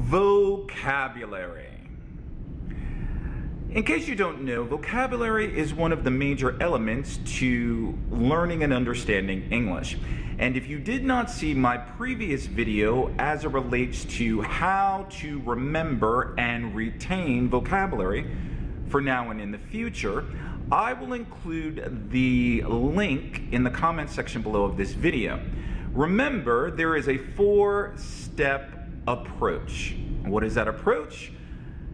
Vocabulary. In case you don't know, vocabulary is one of the major elements to learning and understanding English. And if you did not see my previous video as it relates to how to remember and retain vocabulary for now and in the future, I will include the link in the comment section below of this video. Remember, there is a 4-step approach. What is that approach?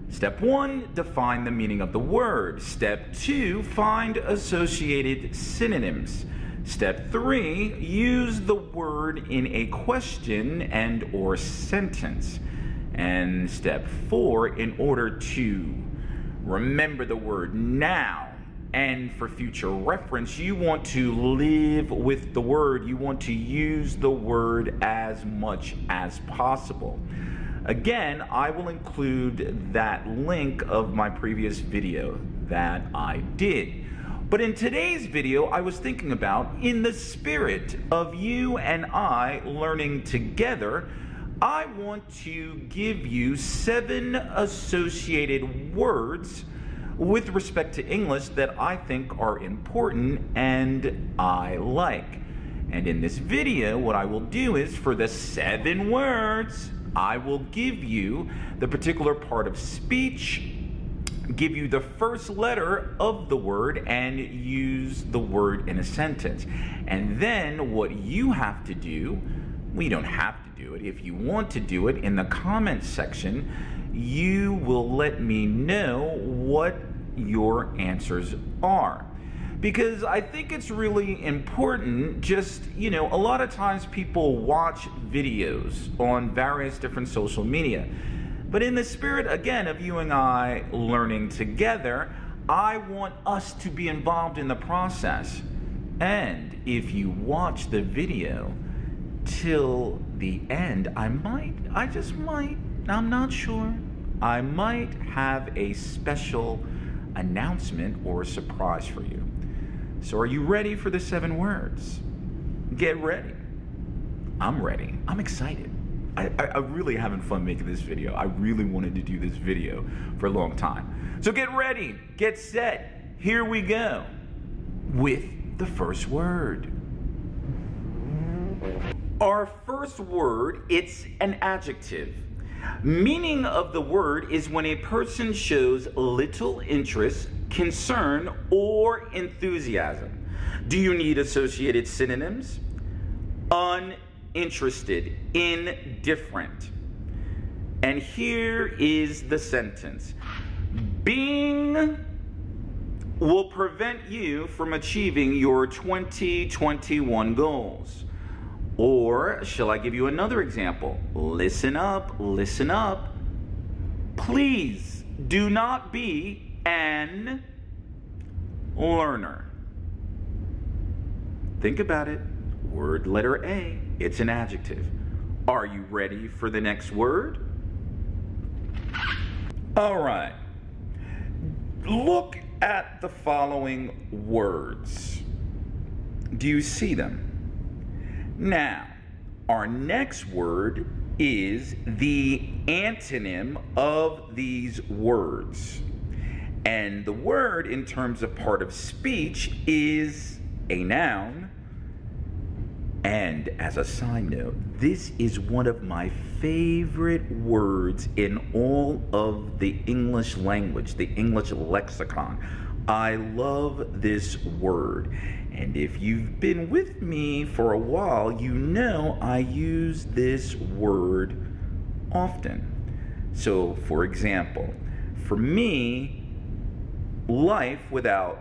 Step 1, define the meaning of the word. Step 2, find associated synonyms. Step 3, use the word in a question and or sentence. And step 4, in order to remember the word now and for future reference, you want to live with the word. You want to use the word as much as possible. Again, I will include that link of my previous video that I did. But in today's video, I was thinking about, in the spirit of you and I learning together, I want to give you 7 associated words with respect to English that I think are important and I like. And in this video, what I will do is, for the 7 words, I will give you the particular part of speech, give you the first letter of the word, and use the word in a sentence. And then what you have to do, well, you don't have to do it. If you want to do it, in the comments section, you will let me know what your answers are. Because I think it's really important, just, a lot of times people watch videos on various different social media. But in the spirit, again, of you and I learning together, I want us to be involved in the process. And if you watch the video till the end, I'm not sure, I might have a special announcement or a surprise for you. So are you ready for the 7 words? Get ready. I'm ready. I'm excited. I'm really having fun making this video. I really wanted to do this video for a long time. So get ready, get set. Here we go with the first word. Our first word, it's an adjective. Meaning of the word is when a person shows little interest, concern, or enthusiasm. Do you need associated synonyms? Uninterested, indifferent. And here is the sentence. Being will prevent you from achieving your 2021 goals. Or, shall I give you another example? Listen up, listen up. Please do not be an learner. Think about it. Word letter A, it's an adjective. Are you ready for the next word? All right. Look at the following words. Do you see them? Now, our next word is the antonym of these words. And the word, in terms of part of speech, is a noun. And as a side note, this is one of my favorite words in all of the English language, the English lexicon. I love this word. And if you've been with me for a while, you know I use this word often. So, for example, for me, life without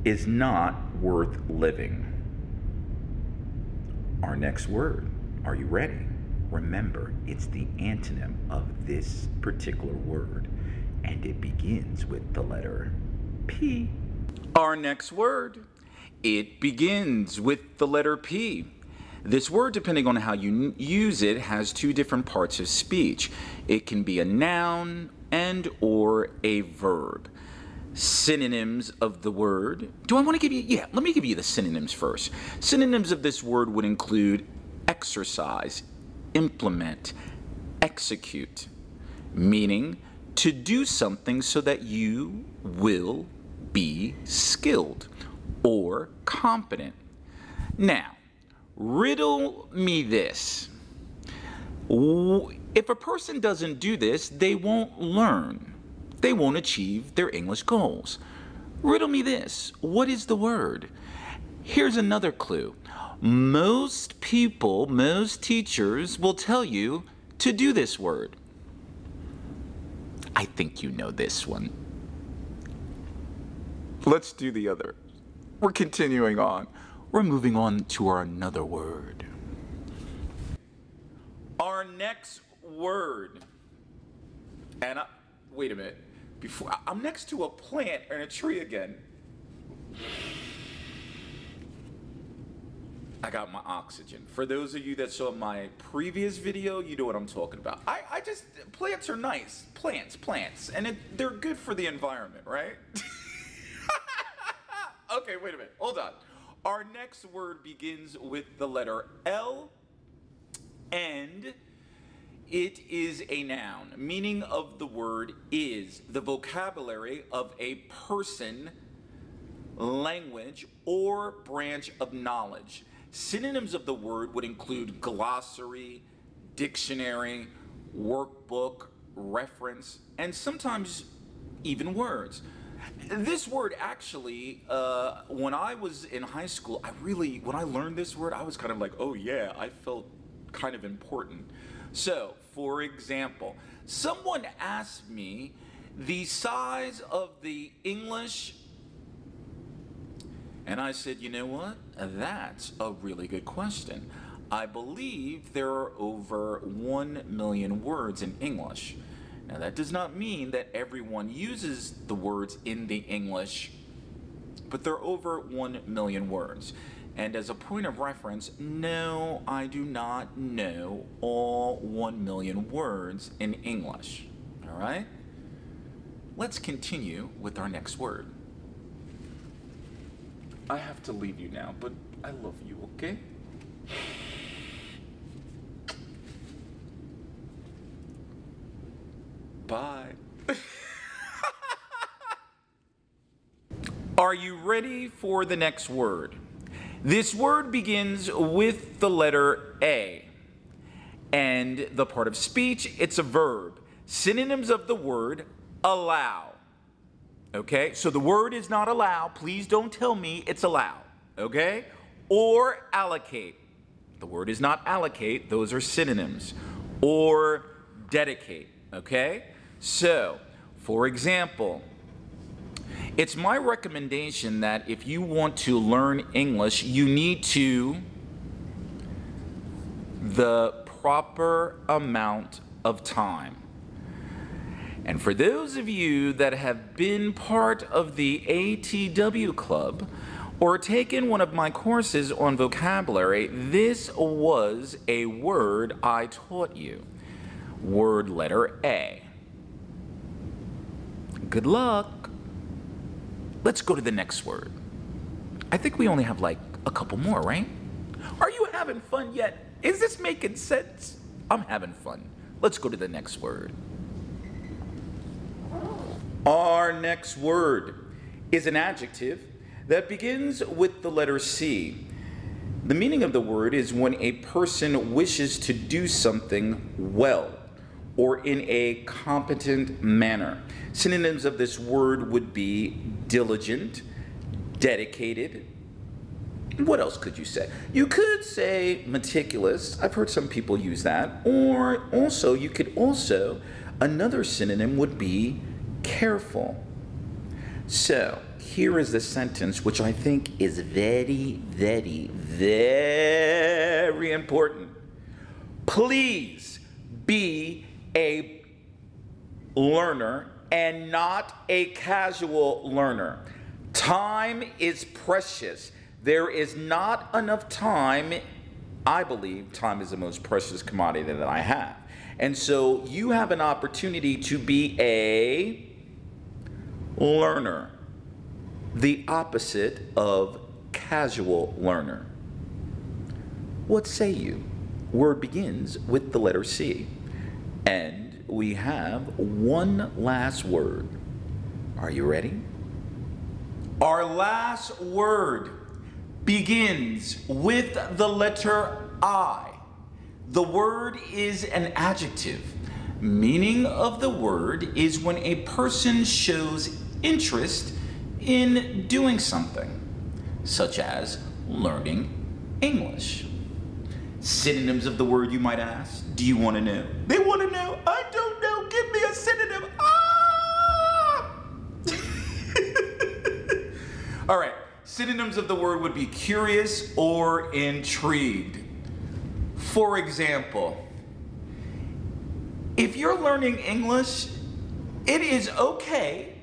is not worth living. Our next word, are you ready? Remember, it's the antonym of this particular word, and it begins with the letter P. Our next word, it begins with the letter P. This word, depending on how you use it, has 2 different parts of speech. It can be a noun and or a verb. Synonyms of the word. Do I want to give you, let me give you the synonyms first. Synonyms of this word would include exercise, implement, execute, meaning to do something so that you will be skilled or competent. Now, riddle me this. If a person doesn't do this, they won't learn. They won't achieve their English goals. Riddle me this. What is the word? Here's another clue. Most people, most teachers will tell you to do this word. I think you know this one. Let's do the other. We're continuing on. We're moving on to our another word. Our next word. And wait a minute. I'm next to a plant and a tree again. I got my oxygen. For those of you that saw my previous video, you know what I'm talking about. Plants are nice. Plants. And they're good for the environment, right? Okay, wait a minute. Hold on. Our next word begins with the letter L, and it is a noun. Meaning of the word is the vocabulary of a person, language, or branch of knowledge. Synonyms of the word would include glossary, dictionary, workbook, reference, and sometimes even words. This word actually, when I was in high school, when I learned this word, I was kind of like, oh yeah, I felt kind of important. So, for example, someone asked me the size of the English, and I said, you know what? That's a really good question. I believe there are over 1 million words in English. Now, that does not mean that everyone uses the words in the English, but there are over 1 million words. And as a point of reference, no, I do not know all 1 million words in English. All right? Let's continue with our next word. I have to leave you now, but I love you, okay? Bye. Are you ready for the next word? This word begins with the letter A. And the part of speech, it's a verb. Synonyms of the word, allow. Okay, so the word is not allow. Please don't tell me it's allow. Okay? Or allocate. The word is not allocate. Those are synonyms. Or dedicate. Okay? So, for example, it's my recommendation that if you want to learn English, you need the proper amount of time. And for those of you that have been part of the ATW club or taken one of my courses on vocabulary, this was a word I taught you. Word letter A. Good luck. Let's go to the next word. I think we only have like a couple more, right? Are you having fun yet? Is this making sense? I'm having fun. Let's go to the next word. Our next word is an adjective that begins with the letter C. The meaning of the word is when a person wishes to do something well or in a competent manner. Synonyms of this word would be diligent, dedicated. What else could you say? You could say meticulous. I've heard some people use that. Or also, another synonym would be careful. So, here is the sentence which I think is very, very, very important. Please be a learner and not a casual learner. Time is precious. There is not enough time. I believe time is the most precious commodity that I have. And so you have an opportunity to be a learner, the opposite of casual learner. What say you? Word begins with the letter C. And we have one last word. Are you ready? Our last word begins with the letter I. The word is an adjective. Meaning of the word is when a person shows interest in doing something, such as learning English. Synonyms of the word, you might ask. Do you want to know? They want to know. I don't know. Give me a synonym. Ah! All right. Synonyms of the word would be curious or intrigued. For example, if you're learning English, it is okay,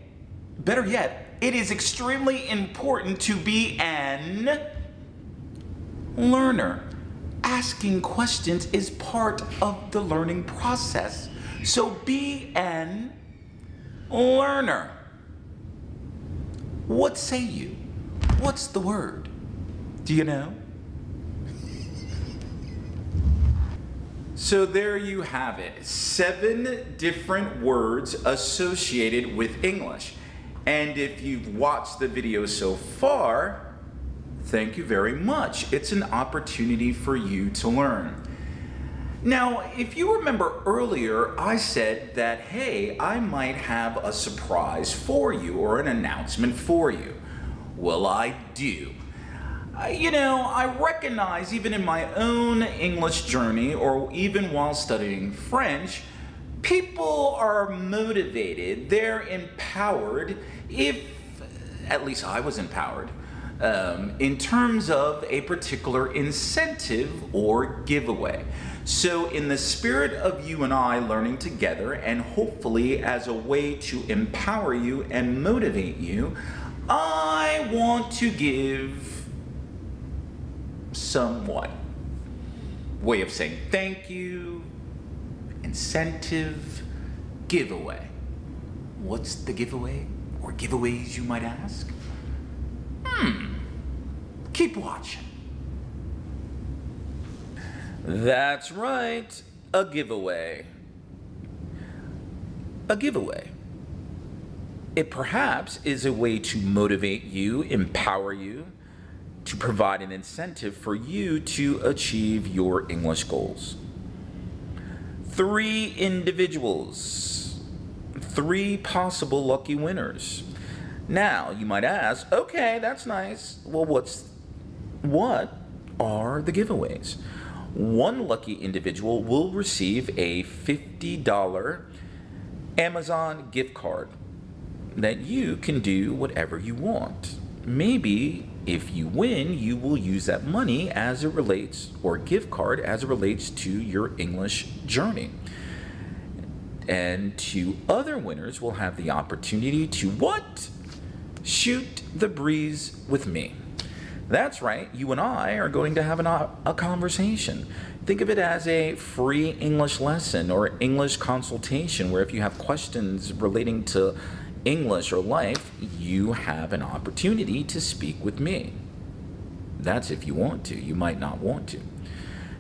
better yet, it is extremely important to be an learner. Asking questions is part of the learning process. So be an learner. What say you? What's the word? Do you know? So there you have it, 7 different words associated with English. And if you've watched the video so far, thank you very much. It's an opportunity for you to learn. Now, if you remember earlier, I said that, hey, I might have a surprise for you or an announcement for you. Well, I do. You know, I recognize even in my own English journey or even while studying French, people are motivated, they're empowered, if, at least I was empowered, in terms of a particular incentive or giveaway. So in the spirit of you and I learning together, and hopefully as a way to empower you and motivate you, I want to give somewhat way of saying thank you, incentive, giveaway. What's the giveaway or giveaways, you might ask? Keep watching. That's right, a giveaway. A giveaway. It perhaps is a way to motivate you, empower you, to provide an incentive for you to achieve your English goals. 3 individuals, 3 possible lucky winners. Now, you might ask, okay, that's nice. Well, what are the giveaways? 1 lucky individual will receive a $50 Amazon gift card that you can do whatever you want. Maybe if you win, you will use that money as it relates, or gift card as it relates to your English journey. And 2 other winners will have the opportunity to what? Shoot the breeze with me. That's right, you and I are going to have a conversation. Think of it as a free English lesson or English consultation, where if you have questions relating to English or life, you have an opportunity to speak with me. That's if you want to. You might not want to.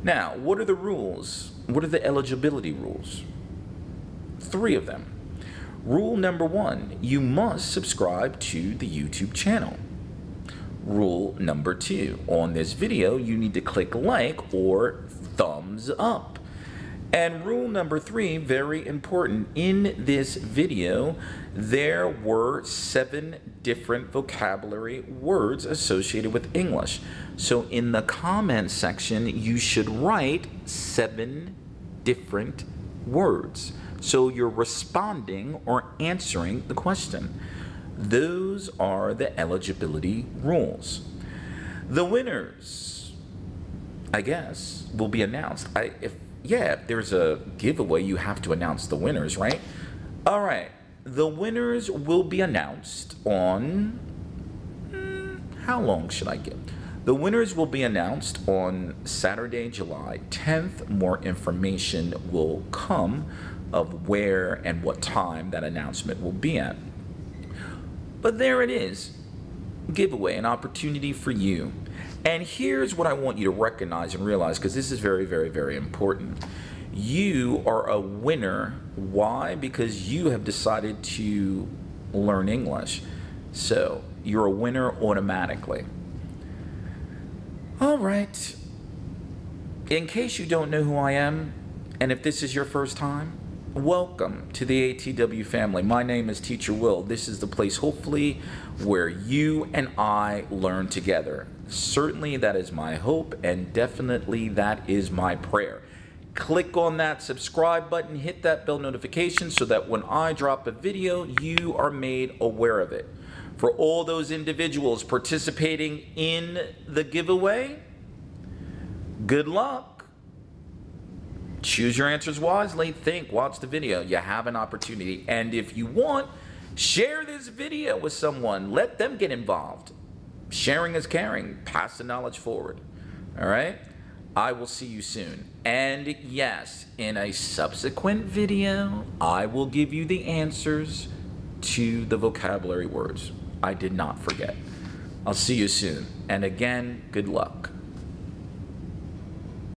Now, what are the rules? What are the eligibility rules? 3 of them. Rule number 1, you must subscribe to the YouTube channel. Rule number 2, on this video, you need to click like or thumbs up. And rule number 3, very important, in this video, there were 7 different vocabulary words associated with English. So in the comment section, you should write 7 different words. So you're responding or answering the question. Those are the eligibility rules. The winners, I guess, will be announced. If there's a giveaway, you have to announce the winners, right? All right, the winners will be announced on, how long should I give? The winners will be announced on Saturday, July 10th. More information will come of where and what time that announcement will be at. But there it is, giveaway, an opportunity for you. And here's what I want you to recognize and realize, because this is very, very, very important. You are a winner. Why? Because you have decided to learn English. So you're a winner automatically. All right. In case you don't know who I am, and if this is your first time, welcome to the ATW family. My name is Teacher Will. This is the place, hopefully, where you and I learn together. Certainly that is my hope, and definitely that is my prayer. Click on that subscribe button, hit that bell notification so that when I drop a video, you are made aware of it. For all those individuals participating in the giveaway, good luck. Choose your answers wisely. Think, watch the video. You have an opportunity. And if you want, share this video with someone. Let them get involved. Sharing is caring. Pass the knowledge forward. All right? I will see you soon. And yes, in a subsequent video, I will give you the answers to the vocabulary words. I did not forget. I'll see you soon. And again, good luck.